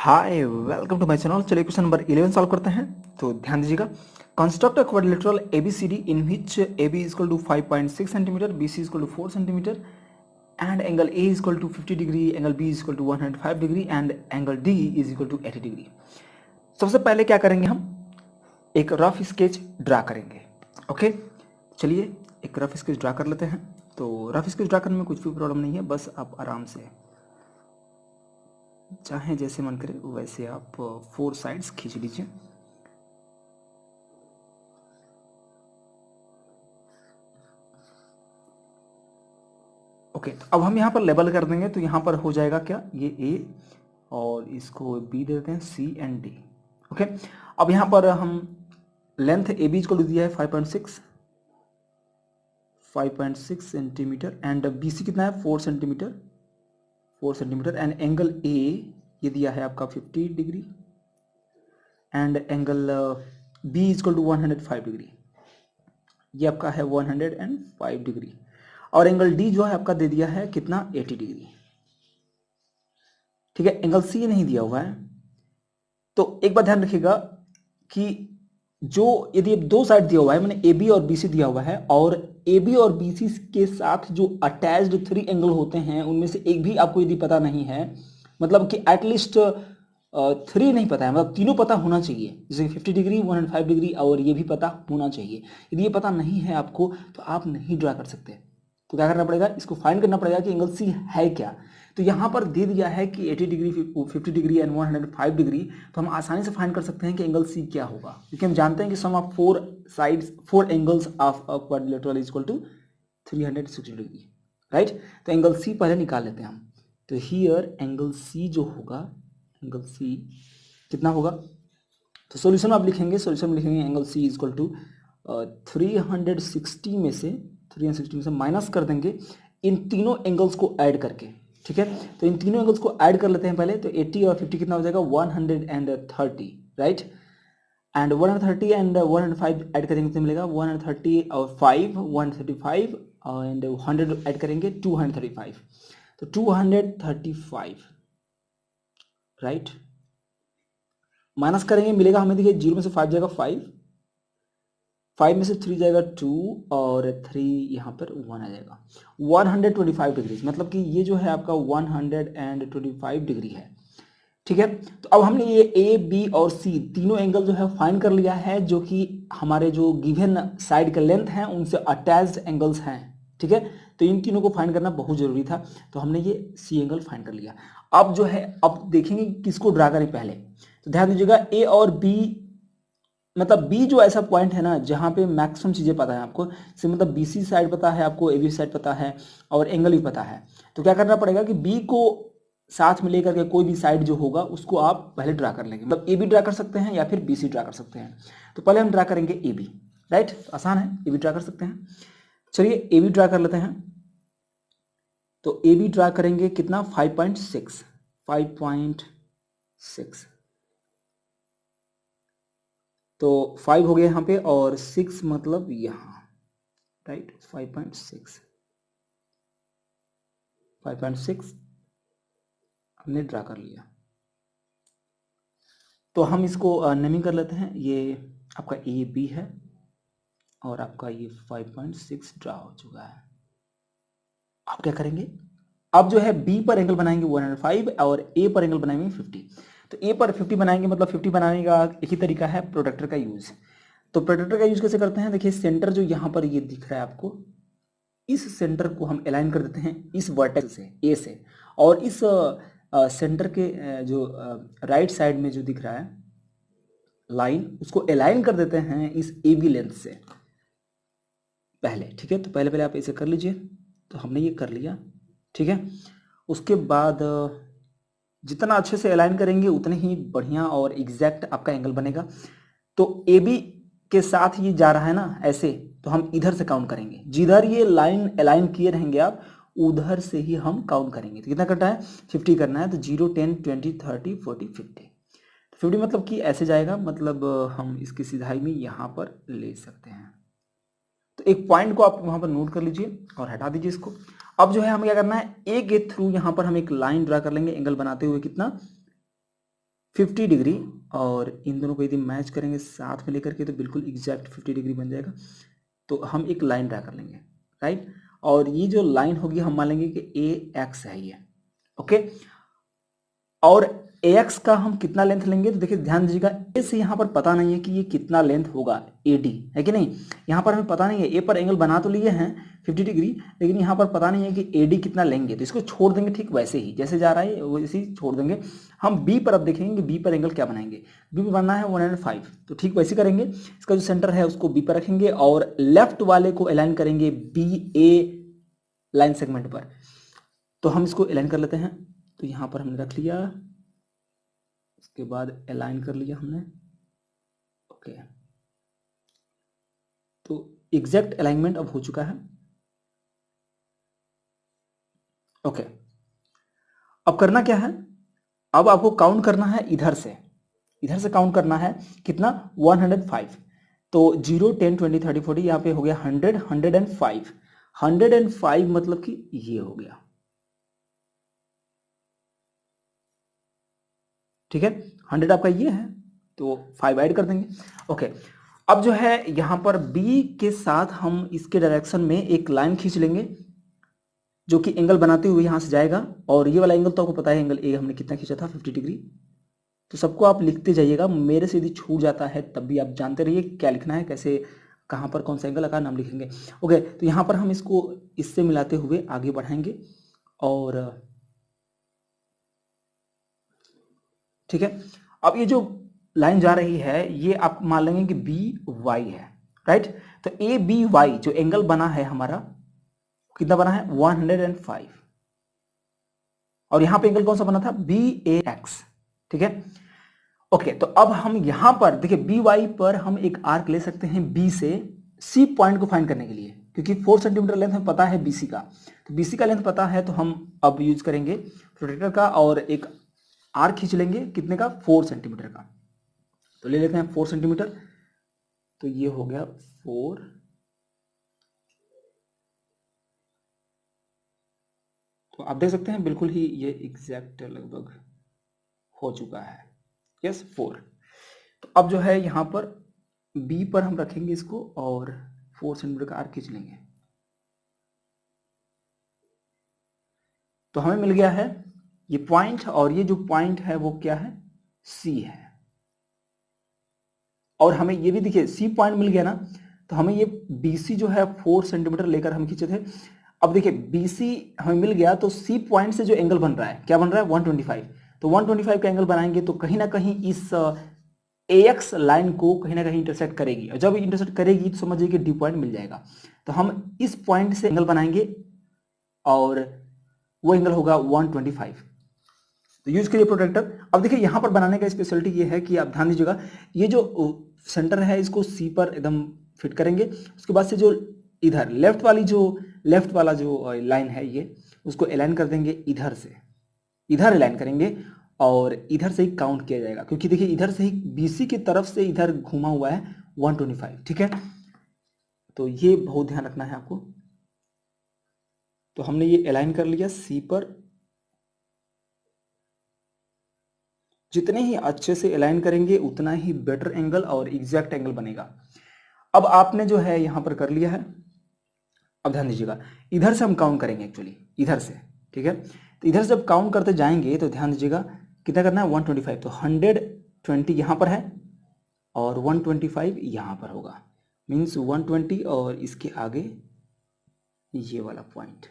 Hi welcome to my channel. चलिए question number 11 solve करते हैं। तो ध्यान दीजिएगा, construct a quadrilateral ABCD in which AB is equal to 5.6 centimetre, BC is equal to 4 centimetre and angle A is equal to 50 degree, angle B is equal to 105 degree and angle D is equal to 80 degree. सबसे पहले क्या करेंगे, हम एक rough sketch draw करेंगे। Okay, चलिए एक rough sketch draw कर लेते हैं। तो रफ स्केच ड्रा करने में कुछ भी प्रॉब्लम नहीं है, बस आप आराम से चाहे जैसे मन करे वैसे आप 4 साइड्स खींच लीजिए। ओके, तो अब हम यहाँ पर लेबल कर देंगे। तो यहाँ पर हो जाएगा क्या, ये ए और इसको बी दे देते हैं, सी एंड डी। ओके, अब यहाँ पर हम लेंथ ए बी को दिया है 5.6 सेंटीमीटर एंड बी सी कितना है 4 सेंटीमीटर एंड एंगल ए ये दिया है आपका 50 degree and angle B is equal to 105 degree, ये आपका है 105 डिग्री और एंगल डी जो है आपका दे दिया है कितना 80 डिग्री। ठीक है, एंगल सी नहीं दिया हुआ है। तो एक बात ध्यान रखिएगा कि जो यदि दो साइड दिया हुआ है, मैंने ए बी और बी सी दिया हुआ है और ए बी और बी सी के साथ जो अटैच्ड 3 एंगल होते हैं उनमें से एक भी आपको यदि पता नहीं है, मतलब कि एटलीस्ट 3 नहीं पता है, मतलब तीनों पता होना चाहिए, जैसे 50 डिग्री 105 डिग्री और ये भी पता होना चाहिए। यदि ये पता नहीं है आपको तो आप नहीं ड्रा कर सकते। तो क्या करना पड़ेगा, इसको फाइंड करना पड़ेगा कि एंगल सी है क्या। तो यहाँ पर दे दिया है कि 80 डिग्री 50 डिग्री एंड 105 डिग्री, तो हम आसानी से फाइंड कर सकते हैं कि एंगल सी क्या होगा, क्योंकि हम जानते हैं कि sum of 4 sides 4 angles of a quadrilateral is equal to 360 degree, right. तो एंगल सी पहले निकाल लेते हैं हम। तो हियर एंगल सी जो होगा, एंगल सी कितना होगा, तो सॉल्यूशन आप लिखेंगे, सॉल्यूशन में लिखेंगे angle C is equal to 360 में से माइनस कर देंगे इन तीनों एंगल्स को ऐड करके। ठीक है, तो इन तीनों एंगल्स को ऐड कर लेते हैं पहले। तो 80 और 50 कितना हो जाएगा 130, राइट। एंड 130 एंड 105 ऐड करेंगे तो मिलेगा 130 और 5 135 एंड 100 ऐड करेंगे 235, तो 235, राइट। माइनस करेंगे मिलेगा हमें, देखिए 0 में से 5 जाएगा 5 में से 3 जाएगा 2 और 3 यहाँ पर 1 आ जाएगा 125 डिग्री, मतलब कि ये जो है आपका 125 डिग्री है। ठीक है, तो अब हमने ये ए बी और सी तीनों एंगल जो है फाइंड कर लिया है, जो कि हमारे जो गिवन साइड का लेंथ है उनसे अटैच्ड एंगल्स हैं। ठीक है, तो इन तीनों को फाइंड करना बहुत जरूरी था, तो हमने ये सी एंगल फाइंड कर लिया। अब जो है, अब देखेंगे किसको ड्रा करें पहले। तो ध्यान दीजिएगा, ए और बी, मतलब बी जो ऐसा पॉइंट है ना जहां पे मैक्सिमम चीजें पता है आपको, से मतलब बीसी साइड पता है आपको, एबी साइड पता है और एंगल भी पता है। तो क्या करना पड़ेगा कि बी को साथ में लेकर के कोई भी साइड जो होगा उसको आप पहले ड्रा कर लेंगे, मतलब ए बी ड्रा कर सकते हैं या फिर बी सी ड्रा कर सकते हैं। तो पहले हम ड्रा करेंगे ए बी, राइट, आसान है, ए बी ड्रा कर सकते हैं। चलिए ए बी ड्रा कर लेते हैं। तो ए बी ड्रा करेंगे कितना 5.6, तो 5 हो गया यहाँ पे और 6 मतलब यहाँ, राइट। 5.6 हमने ड्रा कर लिया। तो हम इसको नेमिंग कर लेते हैं। ये आपका ए बी है और आपका ये 5.6 ड्रा हो चुका है। आप क्या करेंगे, अब जो है बी पर एंगल बनाएंगे 105 और ए पर एंगल बनाएंगे 50। तो ए पर 50 बनाएंगे, मतलब 50 बनाने का एक ही तरीका है, प्रोडक्टर का यूज। तो प्रोडक्टर का यूज कैसे करते हैं, देखिए सेंटर जो यहाँ पर ये दिख रहा है आपको, इस सेंटर को हम अलाइन कर देते हैं इस वर्टेक्स से, ए से, और इस सेंटर के जो राइट साइड में जो दिख रहा है लाइन, उसको अलाइन कर देते हैं इस ए बी लेंथ से पहले। ठीक है, तो पहले आप इसे कर लीजिए। तो हमने ये कर लिया। ठीक है, उसके बाद जितना अच्छे से अलाइन करेंगे उतने ही बढ़िया और एग्जैक्ट आपका एंगल बनेगा। तो ए बी के साथ ये जा रहा है ना ऐसे, तो हम इधर से काउंट करेंगे, जिधर ये लाइन अलाइन किए रहेंगे आप उधर से ही हम काउंट करेंगे। तो कितना करना है 50 करना है, तो 0 10 20 30 40 50। 50 मतलब कि ऐसे जाएगा, मतलब हम इसकी सिधाई में यहाँ पर ले सकते हैं। तो एक पॉइंट को आप वहां पर नोट कर लीजिए और हटा दीजिए इसको। अब जो है हमें क्या करना है, ए के थ्रू यहाँ पर हम एक लाइन ड्रा कर लेंगे एंगल बनाते हुए, कितना 50 डिग्री, और इन दोनों को यदि मैच करेंगे साथ में लेकर के तो बिल्कुल एग्जैक्ट 50 डिग्री बन जाएगा। तो हम एक लाइन ड्रा कर लेंगे, राइट। और ये जो लाइन होगी हम मान लेंगे कि ए एक्स है ये, ओके। और AX का हम कितना लेंथ लेंगे, तो देखिए ध्यान दीजिएगा, ए से यहाँ पर पता नहीं है कि ये कितना लेंथ होगा, AD है कि नहीं। यहाँ पर हमें पता नहीं है, ए पर एंगल बना तो लिए हैं 50 डिग्री, लेकिन यहाँ पर पता नहीं है कि AD कितना लेंगे, तो इसको छोड़ देंगे ठीक वैसे ही जैसे जा रहा है वैसे ही छोड़ देंगे। हम B पर अब देखेंगे बी पर एंगल क्या बनाएंगे। बी पर बनना है 105, तो ठीक वैसे करेंगे। इसका जो सेंटर है उसको B पर रखेंगे और लेफ्ट वाले को अलाइन करेंगे BA लाइन सेगमेंट पर। तो हम इसको अलाइन कर लेते हैं, तो यहाँ पर हमने रख लिया, उसके बाद अलाइन कर लिया हमने, ओके। तो एग्जैक्ट अलाइनमेंट अब हो चुका है, ओके। अब करना क्या है, अब आपको काउंट करना है इधर से काउंट करना है कितना, 105। तो 0 10 20 30 40 यहाँ पे हो गया 100 105 105 मतलब कि ये हो गया, ठीक है। 100 आपका ये है तो 5 ऐड कर देंगे, ओके। अब जो है यहां पर B के साथ हम इसके डायरेक्शन में एक लाइन खींच लेंगे जो कि एंगल बनाते हुए यहां से जाएगा। और ये वाला एंगल तो आपको पता है, एंगल ए हमने कितना खींचा था, 50 डिग्री। तो सबको आप लिखते जाइएगा, मेरे से यदि छूट जाता है तब भी आप जानते रहिए क्या लिखना है, कैसे कहां पर कौन सा एंगल लगा, नाम लिखेंगे, ओके। तो यहां पर हम इसको इससे मिलाते हुए आगे बढ़ाएंगे, और ठीक है। अब ये जो लाइन जा रही है ये आप मान लेंगे कि BY है, राइट। तो ABY जो एंगल बना है हमारा, कितना बना है, 105। और यहां पे एंगल कौन सा बना था, BAX, ठीक है, ओके। तो अब हम यहां पर देखिए BY पर हम एक आर्क ले सकते हैं B से C पॉइंट को फाइंड करने के लिए, क्योंकि 4 सेंटीमीटर लेंथ हमें पता है BC का, तो BC का लेंथ पता है, तो हम अब यूज करेंगे प्रोट्रैक्टर का और एक आर्क खींच लेंगे, कितने का, 4 सेंटीमीटर का। तो ले लेते हैं 4 सेंटीमीटर, तो ये हो गया 4, तो आप देख सकते हैं बिल्कुल ही ये एग्जैक्ट लगभग हो चुका है, यस 4। तो अब जो है यहां पर B पर हम रखेंगे इसको और 4 सेंटीमीटर का आर्क खींच लेंगे, तो हमें मिल गया है ये पॉइंट, और ये जो पॉइंट है वो क्या है, C है। और हमें ये भी देखिए C पॉइंट मिल गया ना, तो हमें ये BC जो है 4 सेंटीमीटर लेकर हम खींचे थे। अब देखिए BC हमें मिल गया, तो C पॉइंट से जो एंगल बन रहा है, क्या बन रहा है, 125। तो 125 का एंगल बनाएंगे तो कहीं ना कहीं इस AX लाइन को कहीं ना कहीं इंटरसेक्ट करेगी, और जब इंटरसेक्ट करेगी तो समझिए कि D पॉइंट मिल जाएगा। तो हम इस पॉइंट से एंगल बनाएंगे और वो एंगल होगा 125। तो यूज करिए प्रोट्रैक्टर। अब देखिए यहां पर बनाने का स्पेशलिटी ये है कि आप ध्यान दीजिएगा, ये जो सेंटर है इसको C पर एकदम फिट करेंगे, उसके बाद से जो इधर लेफ्ट वाला जो लाइन है ये, उसको अलाइन कर देंगे इधर से, इधर अलाइन करेंगे और इधर से ही काउंट किया जाएगा, क्योंकि देखिए इधर से ही BC की तरफ से इधर घुमा हुआ है 125, ठीक है। तो ये बहुत ध्यान रखना है आपको। तो हमने ये अलाइन कर लिया C पर, जितने ही अच्छे से अलाइन करेंगे उतना ही बेटर एंगल और एग्जैक्ट एंगल बनेगा। अब आपने जो है यहां पर कर लिया है, अब ध्यान दीजिएगा इधर से हम काउंट करेंगे, एक्चुअली इधर से, ठीक है। तो इधर से जब काउंट करते जाएंगे तो ध्यान दीजिएगा कितना करना है, 125। तो 120 यहां पर है और 125 यहां पर होगा, मीन्स 120 और इसके आगे ये वाला पॉइंट।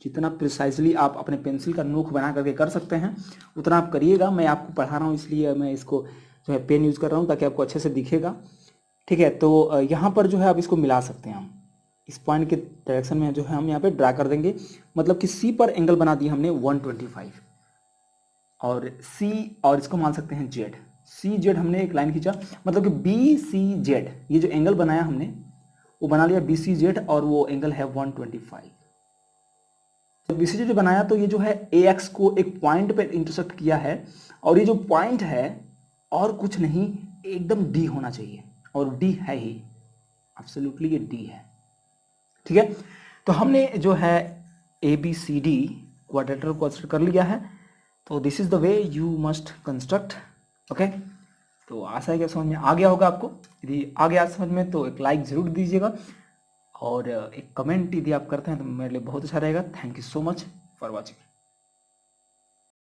जितना प्रिसाइजली आप अपने पेंसिल का नोक बना करके कर सकते हैं उतना आप करिएगा। मैं आपको पढ़ा रहा हूँ इसलिए मैं इसको जो है पेन यूज कर रहा हूँ ताकि आपको अच्छे से दिखेगा, ठीक है। तो यहाँ पर जो है आप इसको मिला सकते हैं, हम इस पॉइंट के डायरेक्शन में जो है हम यहाँ पे ड्रा कर देंगे, मतलब कि C पर एंगल बना दिया हमने 125 और C, और इसको मान सकते हैं Z, CZ हमने एक लाइन खींचा, मतलब कि BCZ ये जो एंगल बनाया हमने वो बना लिया BCZ और वो एंगल है 125। तो BCZ बनाया तो ये जो है AX को एक पॉइंट पे इंटरसेक्ट किया है, और ये जो पॉइंट है और कुछ नहीं, एकदम D होना चाहिए, और D है ही, एब्सोल्युटली ये D है, ठीक है। तो हमने जो है ABCD क्वाड्रेटर को कंसीडर कर लिया है। तो this is the way you must construct. Okay, तो आशा है कि समझ में आ गया होगा आपको। यदि आ गया समझ में तो एक लाइक ज़रूर दीजिएगा और एक कमेंट यदि आप करते हैं तो मेरे लिए बहुत अच्छा रहेगा। Thank you so much for watching.